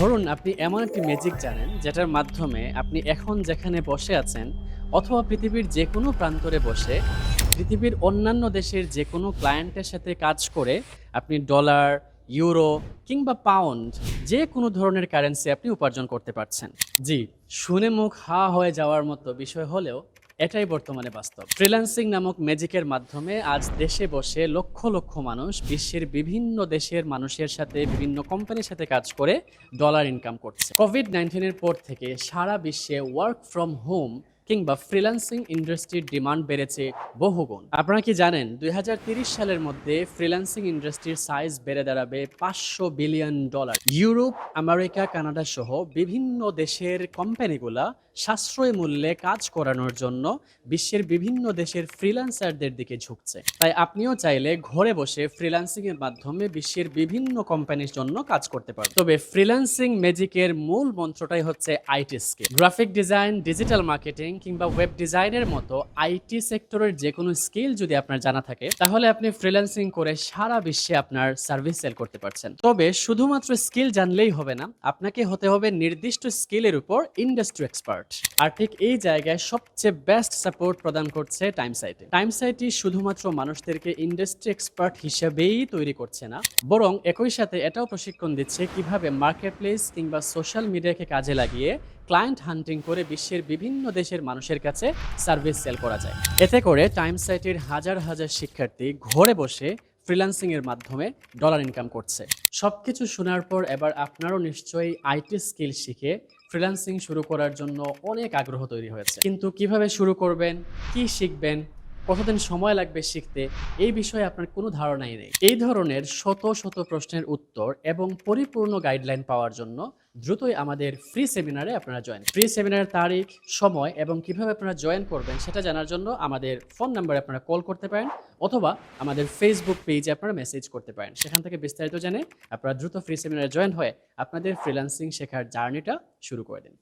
ধরুন আপনি এমন একটি ম্যাজিক জানেন যেটার মাধ্যমে আপনি এখন যেখানে বসে আছেন অথবা পৃথিবীর যে কোনো প্রান্তরে বসে পৃথিবীর অন্যান্য দেশের যে কোনো ক্লায়েন্টের সাথে কাজ করে আপনি ডলার, ইউরো কিংবা পাউন্ড যে কোনো ধরনের কারেন্সি আপনি উপার্জন করতে পারছেন। জি, শুনে মুখ হা হয়ে যাওয়ার মতো বিষয় হলেও এটাই বর্তমানে বাস্তব। ফ্রিল্যান্সিং নামক ম্যাজিকের মাধ্যমে আজ দেশে বসে লক্ষ লক্ষ মানুষ বিশ্বের বিভিন্ন দেশের মানুষের সাথে বিভিন্ন কোম্পানির সাথে কাজ করে ডলার ইনকাম করছে। কোভিড-19 পর থেকে সারা বিশ্বে ওয়ার্ক ফ্রম হোম কিংবা ফ্রিল্যান্সিং ইন্ডাস্ট্রির ডিমান্ড বেড়েছে বহুগুণ। আপনারা কি জানেন 2030 সালের মধ্যে ফ্রিল্যান্সিং ইন্ডাস্ট্রির সাইজ বেড়ে দাঁড়াবে $500 বিলিয়ন। ইউরোপ, আমেরিকা, কানাডা সহ বিভিন্ন দেশের কোম্পানিগুলা সাশ্রয়ী মূল্যে কাজ করানোর জন্য বিশ্বের বিভিন্ন দেশের ফ্রিল্যান্সারদের দিকে ঝুঁকছে। তাই আপনিও চাইলে ঘরে বসে ফ্রিল্যান্সিং এর মাধ্যমে বিশ্বের বিভিন্ন কোম্পানির জন্য কাজ করতে পারবেন। তবে ফ্রিল্যান্সিং ম্যাজিকের মূল মন্ত্রটাই হচ্ছে IT skill. Graphic design, digital marketing কিংবা ওয়েব ডিজাইনের মতো আইটি সেক্টরের যে কোনো স্কিল যদি আপনার জানা থাকে তাহলে আপনি ফ্রিল্যান্সিং করে সারা বিশ্বে আপনার সার্ভিস সেল করতে পারছেন। তবে শুধুমাত্র স্কিল জানলেই হবে না, আপনাকে হতে হবে নির্দিষ্ট স্কিলের উপর ইন্ডাস্ট্রি এক্সপার্ট। আর ঠিক এই জায়গায় সবচেয়ে বেস্ট সাপোর্ট প্রদান করছে টাইমসাইটে। টাইমসাইটই শুধুমাত্র মানুষদেরকে ইন্ডাস্ট্রি এক্সপার্ট হিসেবেই তৈরি করছে না, বরং একই সাথে এটাও প্রশিক্ষণ দিচ্ছে কিভাবে মার্কেটপ্লেস কিংবা সোশ্যাল মিডিয়াকে কাজে লাগিয়ে ক্লায়েন্ট হান্টিং করে বিশ্বের বিভিন্ন দেশের মানুষের কাছে সার্ভিস সেল করা যায়। এতে করে টাইমসাইটের হাজার হাজার শিক্ষার্থী ঘরে বসে ফ্রিল্যান্সিং এর মাধ্যমে ডলার ইনকাম করছে। সবকিছু শোনার পর এবার আপনারও নিশ্চয়ই আইটি স্কিল শিখে ফ্রিল্যান্সিং শুরু করার জন্য অনেক আগ্রহ তৈরি হয়েছে। কিন্তু কিভাবে শুরু করবেন, কি শিখবেন, কতদিন সময় লাগবে শিখতে, এই বিষয়ে আপনার কোনো ধারণাই নেই। এই ধরনের শত শত প্রশ্নের উত্তর এবং পরিপূর্ণ গাইডলাইন পাওয়ার জন্য দ্রুতই আমাদের ফ্রি সেমিনারে আপনারা জয়েন। ফ্রি সেমিনারের তারিখ, সময় এবং কিভাবে আপনারা জয়েন করবেন সেটা জানার জন্য আমাদের ফোন নাম্বারে আপনারা কল করতে পারেন অথবা আমাদের ফেসবুক পেজে আপনারা মেসেজ করতে পারেন। সেখান থেকে বিস্তারিত জেনে আপনারা দ্রুত ফ্রি সেমিনারে জয়েন হয়ে আপনাদের ফ্রিল্যান্সিং শেখার জার্নিটা শুরু করে দিন।